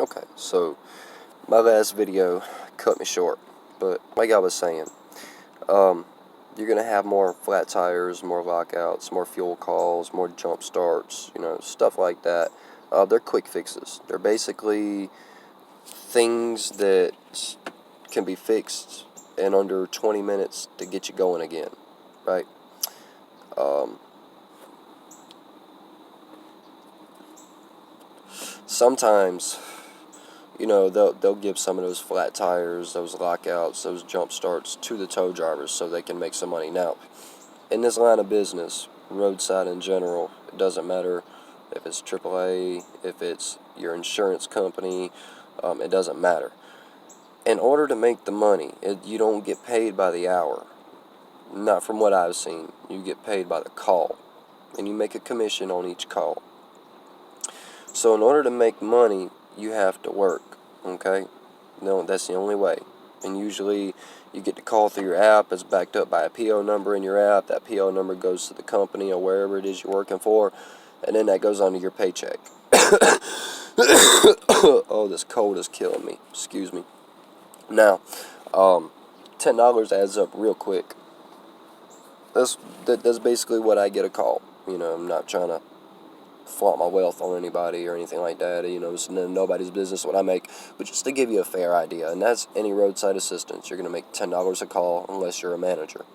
Okay, so my last video cut me short, but like I was saying, you're going to have more flat tires, more lockouts, more fuel calls, more jump starts, stuff like that. They're quick fixes. They're basically things that can be fixed in under 20 minutes to get you going again, right? Sometimes, they'll give some of those flat tires, those lockouts, those jump starts to the tow drivers so they can make some money. Now, in this line of business, roadside in general, it doesn't matter if it's AAA, if it's your insurance company, it doesn't matter. In order to make the money, you don't get paid by the hour. Not from what I've seen. You get paid by the call, and you make a commission on each call. So in order to make money, you have to work, okay? No, that's the only way. And usually you get the call through your app. It's backed up by a PO number in your app. That PO number goes to the company or wherever it is you're working for, and then that goes onto your paycheck. Oh, this cold is killing me. Excuse me. Now, $10 adds up real quick. That's basically what I get a call. I'm not trying to flaunt my wealth on anybody or anything like that. It's nobody's business what I make, but just to give you a fair idea. And that's any roadside assistance. You're going to make $10 a call unless you're a manager.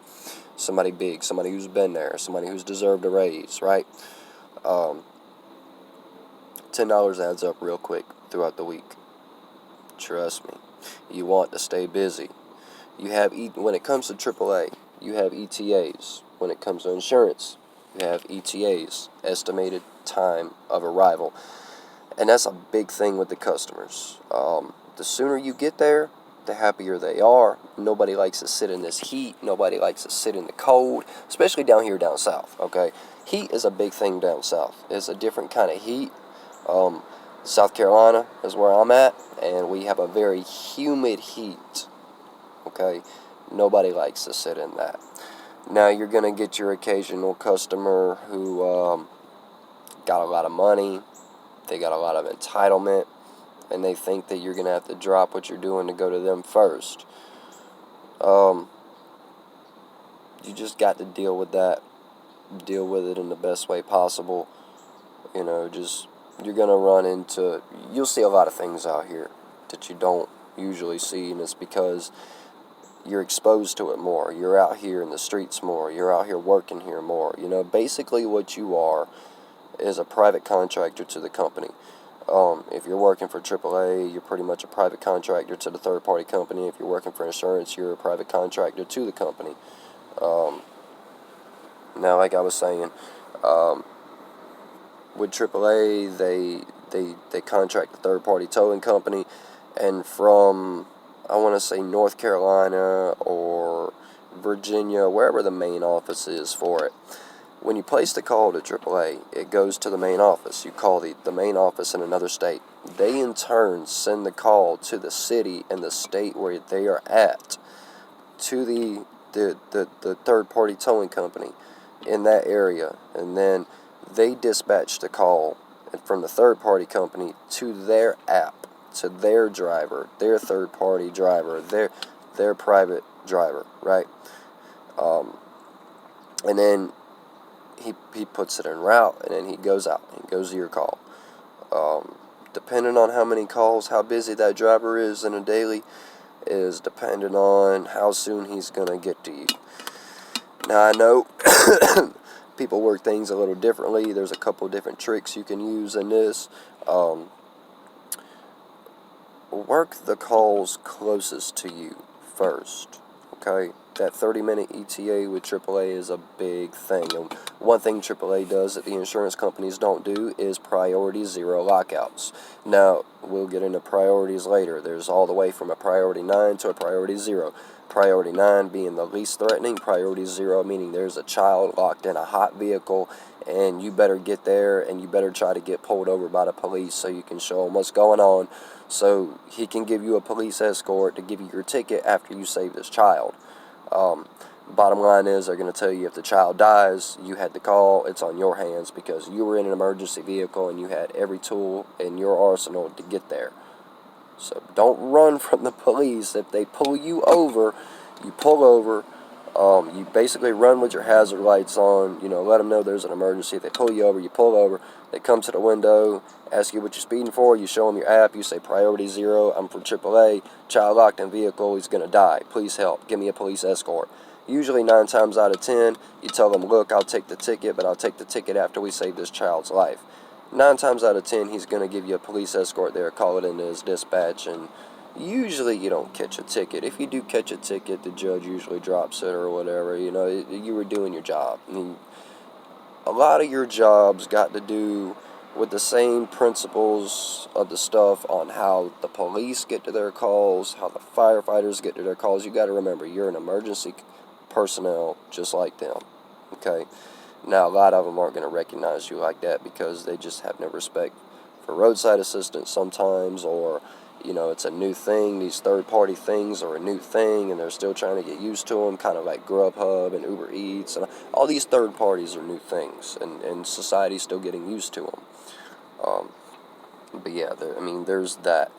Somebody big, somebody who's been there, somebody who's deserved a raise, right? $10 adds up real quick throughout the week. Trust me. You want to stay busy. When it comes to AAA, you have ETAs. When it comes to insurance, you have ETAs, estimated time of arrival. And that's a big thing with the customers. The sooner you get there, the happier they are. Nobody likes to sit in this heat. Nobody likes to sit in the cold, especially down south, okay? Heat is a big thing down south. It's a different kind of heat. South Carolina is where I'm at, and we have a very humid heat, okay? Nobody likes to sit in that. Now, you're going to get your occasional customer who got a lot of money, they got a lot of entitlement, and they think that you're going to have to drop what you're doing to go to them first. You just got to deal with that. Deal with it in the best way possible. You're going to run into, you'll see a lot of things out here that you don't usually see, and it's because you're exposed to it more. You're out here in the streets more. You're out here working here more. Basically what you are is a private contractor to the company. If you're working for AAA, you're pretty much a private contractor to the third-party company. If you're working for insurance, you're a private contractor to the company. Now, like I was saying, with AAA, they contract a third-party towing company, and from, I want to say, North Carolina or Virginia, wherever the main office is for it, when you place the call to AAA, it goes to the main office. You call the main office in another state. They, in turn, send the call to the city and the state where they are at, to the third-party towing company in that area, and then they dispatch the call from the third-party company to their app, to their driver, their third-party driver, their private driver, right? And then he puts it en route, and then he goes out and goes to your call. Depending on how many calls, how busy that driver is in a daily, is dependent on how soon he's going to get to you. Now, I know people work things a little differently. There's a couple different tricks you can use in this. Work the calls closest to you first, okay? That 30-minute ETA with AAA is a big thing. And one thing AAA does that the insurance companies don't do is priority 0 lockouts. Now, we'll get into priorities later. There's all the way from a priority 9 to a priority 0. Priority 9 being the least threatening, priority 0 meaning there's a child locked in a hot vehicle, and you better get there, and you better try to get pulled over by the police so you can show them what's going on, so he can give you a police escort to give you your ticket after you save this child. Bottom line is, they're going to tell you if the child dies, you had the call, it's on your hands because you were in an emergency vehicle and you had every tool in your arsenal to get there. So don't run from the police. If they pull you over, you pull over. You basically run with your hazard lights on. Let them know there's an emergency. If they pull you over, you pull over. They come to the window, ask you what you're speeding for. You show them your app. You say priority 0. I'm from AAA. Child locked in vehicle. He's going to die. Please help. Give me a police escort. Usually 9 times out of 10, you tell them, look, I'll take the ticket, but I'll take the ticket after we save this child's life. 9 times out of 10, he's going to give you a police escort there, call it into his dispatch, and usually you don't catch a ticket. If you do catch a ticket, the judge usually drops it or whatever. You were doing your job. A lot of your jobs got to do with the same principles of the stuff on how the police get to their calls, how the firefighters get to their calls. You got to remember, you're an emergency personnel just like them, okay? Now, a lot of them aren't going to recognize you like that because they just have no respect for roadside assistance sometimes, or, it's a new thing. These third-party things are a new thing, and they're still trying to get used to them, kind of like Grubhub and Uber Eats. And all these third parties are new things, and society's still getting used to them. But yeah, there's that.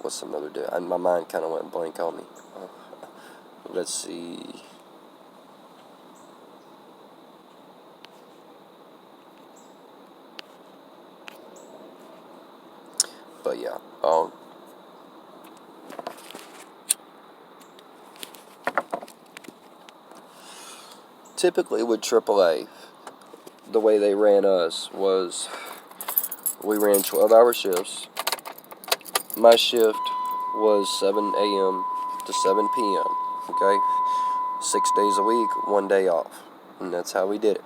What's another day? My mind kind of went blank on me. Let's see. But yeah, typically with AAA, the way they ran us was we ran 12-hour shifts. My shift was 7 a.m. to 7 p.m., okay? 6 days a week, 1 day off. And that's how we did it.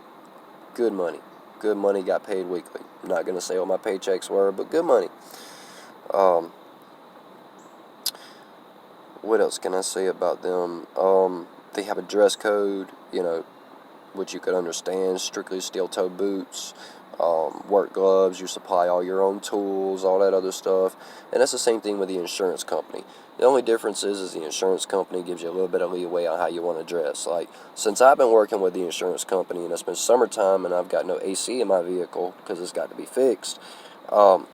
Good money. Good money, got paid weekly. I'm not going to say what my paychecks were, but good money. What else can I say about them? They have a dress code, which you could understand. Strictly steel-toe boots. Work gloves, you supply all your own tools, all that other stuff. And that's the same thing with the insurance company. The only difference is the insurance company gives you a little bit of leeway on how you want to dress. Like, since I've been working with the insurance company and it's been summertime and I've got no AC in my vehicle because it's got to be fixed,